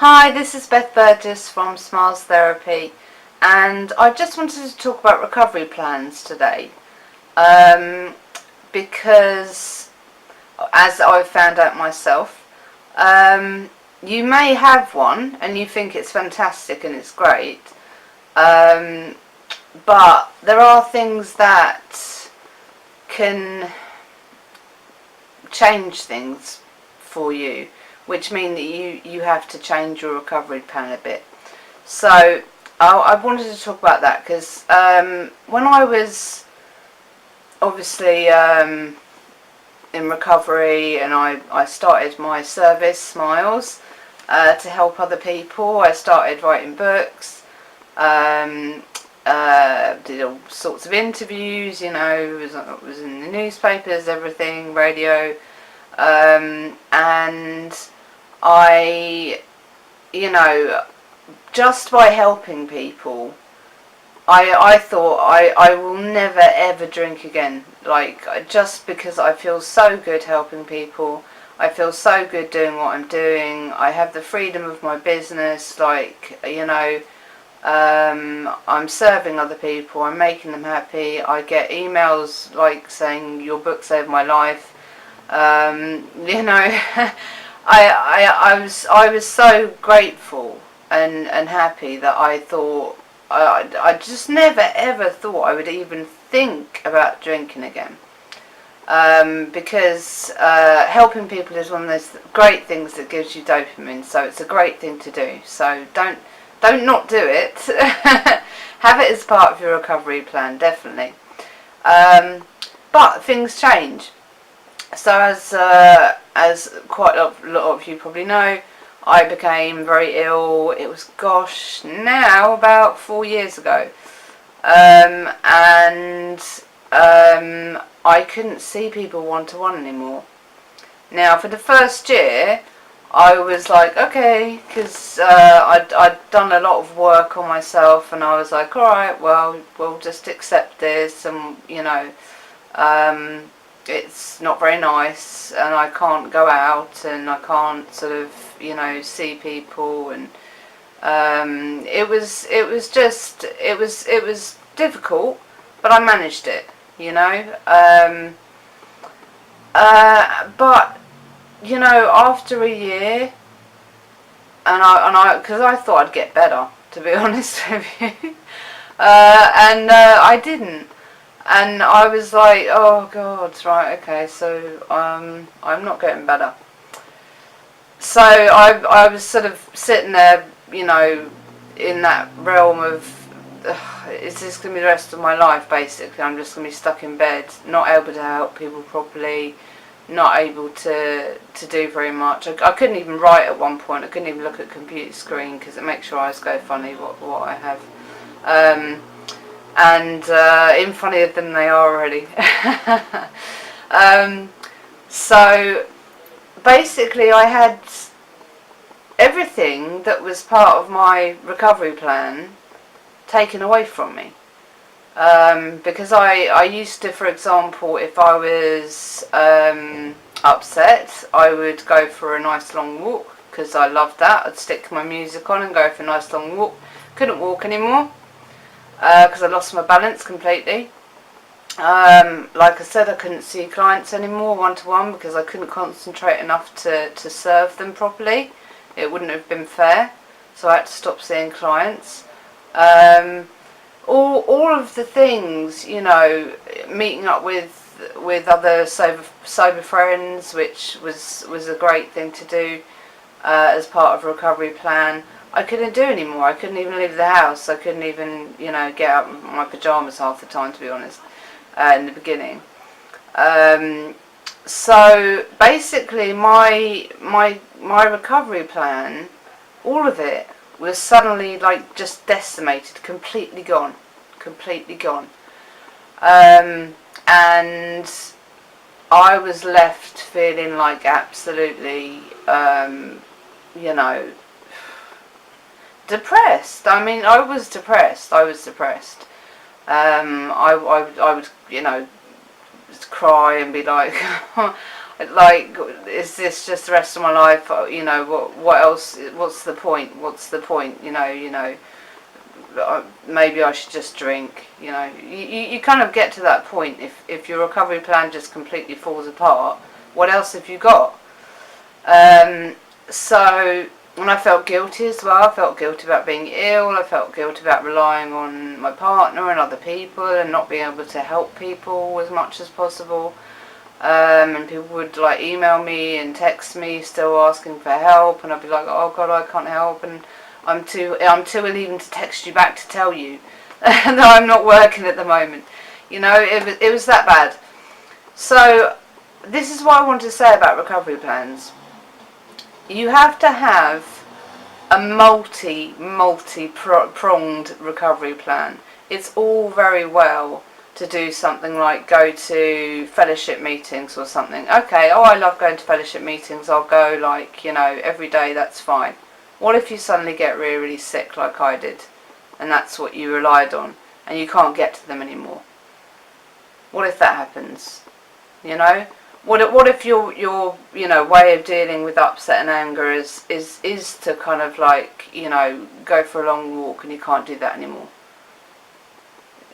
Hi, this is Beth Burgess from Smiles Therapy, and I just wanted to talk about recovery plans today because, as I've found out myself, you may have one and you think it's fantastic and it's great, but there are things that can change things for you, which mean that you have to change your recovery plan a bit. So I wanted to talk about that because when I was obviously in recovery and I started my service, Smiles, to help other people. I started writing books, did all sorts of interviews, was in the newspapers, everything, radio, and I, just by helping people, I thought I will never ever drink again. Just because I feel so good helping people, I feel so good doing what I'm doing. I have the freedom of my business, I'm serving other people, I'm making them happy. I get emails saying your book saved my life. I was so grateful and happy that I thought I just never ever thought I would even think about drinking again, because helping people is one of those great things that gives you dopamine, so it's a great thing to do. So don't not do it. Have it as part of your recovery plan, definitely. But things change. So as quite a lot of you probably know, I became very ill. It was, now about 4 years ago. And I couldn't see people one-to-one anymore. Now, for the first year, I was like, okay, because I'd done a lot of work on myself, and I was like, alright, well, we'll just accept this, and, it's not very nice, and I can't go out, and I can't sort of, see people, and it was difficult, but I managed it, but after a year, because I thought I'd get better, to be honest with you, and I didn't. And I was like, oh God, right, okay, so I'm not getting better. So I was sort of sitting there, in that realm of, is this going to be the rest of my life, basically? I'm just going to be stuck in bed, not able to help people properly, not able to do very much. I couldn't even write at one point. I couldn't even look at the computer screen because it makes your eyes go funny, what I have. And even funnier than they are already. So basically I had everything that was part of my recovery plan taken away from me. Because I used to, for example, if I was upset, I would go for a nice long walk, because I loved that. I'd stick my music on and go for a nice long walk. Couldn't walk anymore, because I lost my balance completely. Like I said, I couldn't see clients anymore one-to-one because I couldn't concentrate enough to serve them properly. It wouldn't have been fair, so I had to stop seeing clients. All of the things, meeting up with other sober friends, which was a great thing to do as part of a recovery plan. I couldn't do anymore. I couldn't even leave the house. I couldn't even, get out of my pyjamas half the time, to be honest, in the beginning. So basically my recovery plan, all of it, was suddenly just decimated, completely gone. And I was left feeling like absolutely, depressed. I mean, I was depressed. I would, cry and be like, Like, is this just the rest of my life? You know, what else? What's the point? What's the point? Maybe I should just drink. You kind of get to that point. If your recovery plan just completely falls apart, what else have you got? So, and I felt guilty as well. I felt guilty about being ill. I felt guilty about relying on my partner and other people and not being able to help people as much as possible. And people would like email me and text me still asking for help, and I'd be like, oh God, I can't help, and I'm too ill even to text you back to tell you that I'm not working at the moment. It was that bad. So this is what I wanted to say about recovery plans. You have to have a multi-pronged recovery plan. It's all very well to do something like go to fellowship meetings or something. Okay, I love going to fellowship meetings. I'll go every day, that's fine. What if you suddenly get really, really sick like I did, and that's what you relied on, and you can't get to them anymore? What if that happens? What if your way of dealing with upset and anger is to kind of go for a long walk, and you can't do that anymore?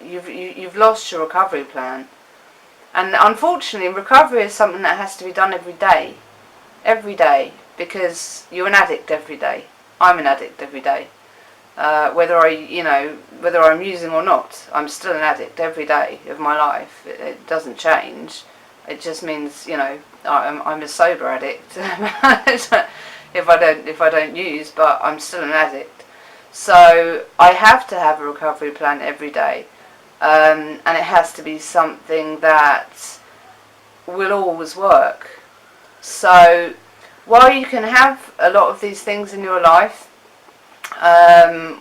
You've lost your recovery plan. And unfortunately, recovery is something that has to be done every day, because you're an addict every day. I'm an addict every day. Whether I'm using or not, I'm still an addict every day of my life. It doesn't change. It just means I'm a sober addict if I don't use, but I'm still an addict. So I have to have a recovery plan every day. And it has to be something that will always work. So while you can have a lot of these things in your life,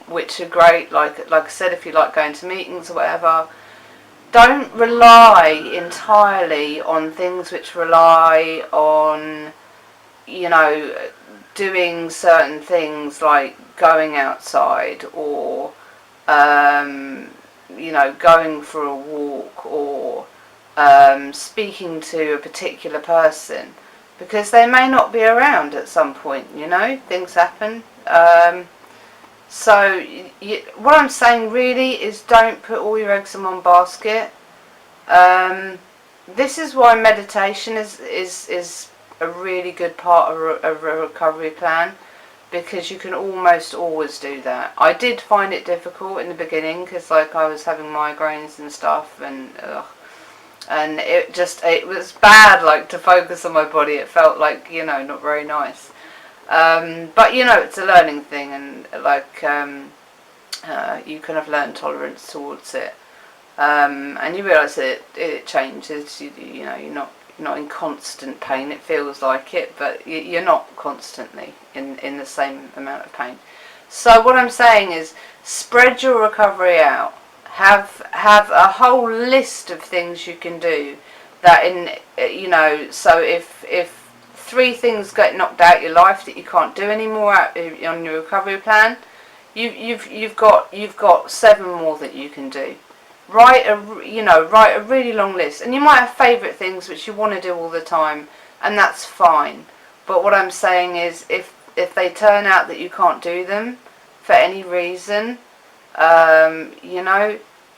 which are great, like I said, if you like going to meetings or whatever, don't rely entirely on things which rely on, doing certain things like going outside or going for a walk or speaking to a particular person, because they may not be around at some point. Things happen. So what I'm saying really is, don't put all your eggs in one basket. This is why meditation is a really good part of a recovery plan, because you can almost always do that. I did find it difficult in the beginning, because I was having migraines and stuff, and it was bad, to focus on my body. It felt not very nice. But it's a learning thing, and you kind of learn tolerance towards it, and you realise that it changes. You're not in constant pain. It feels like it, but you're not constantly in the same amount of pain. So what I'm saying is, spread your recovery out. Have a whole list of things you can do. So if 3 things get knocked out of your life that you can't do anymore on your recovery plan, you've got 7 more that you can do. Write a really long list, and you might have favourite things which you want to do all the time, and that's fine. But what I'm saying is, if they turn out that you can't do them for any reason,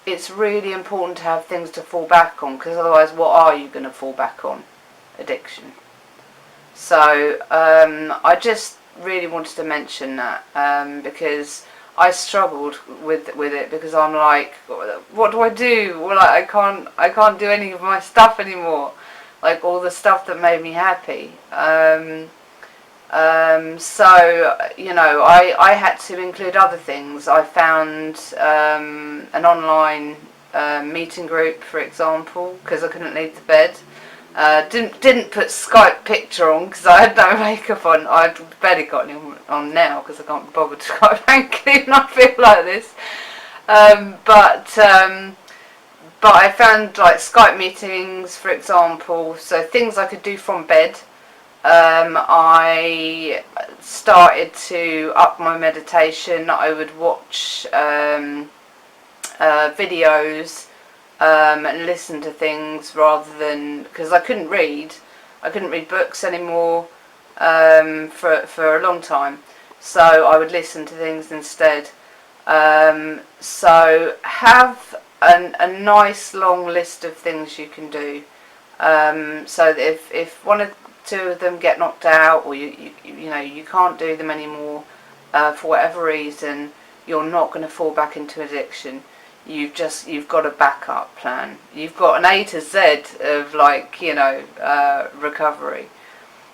it's really important to have things to fall back on, because otherwise, what are you going to fall back on? Addiction. So I just really wanted to mention that, because I struggled with it, because I'm like, what do I do? Well, I can't do any of my stuff anymore, like all the stuff that made me happy. So I had to include other things. I found an online meeting group, for example, because I couldn't leave the bed. Didn't put Skype picture on because I had no makeup on. I've barely got any on now because I can't be bothered to, quite frankly, and I feel like this. But I found Skype meetings, for example, so things I could do from bed. I started to up my meditation. I would watch videos and listen to things rather than, because I couldn't read. I couldn't read books anymore for a long time, so I would listen to things instead. So have a nice long list of things you can do. So that if one or two of them get knocked out, or you know you can't do them anymore for whatever reason, you're not going to fall back into addiction. You've got a backup plan. You've got an A to Z of, like, recovery.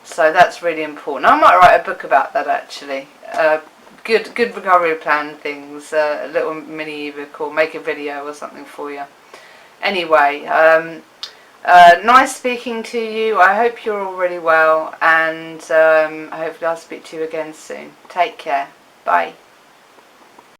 So that's really important. I might write a book about that, actually. Good recovery plan things. A little mini ebook, or make a video or something for you. Anyway, nice speaking to you. I hope you're all really well, and I hope I'll speak to you again soon. Take care. Bye.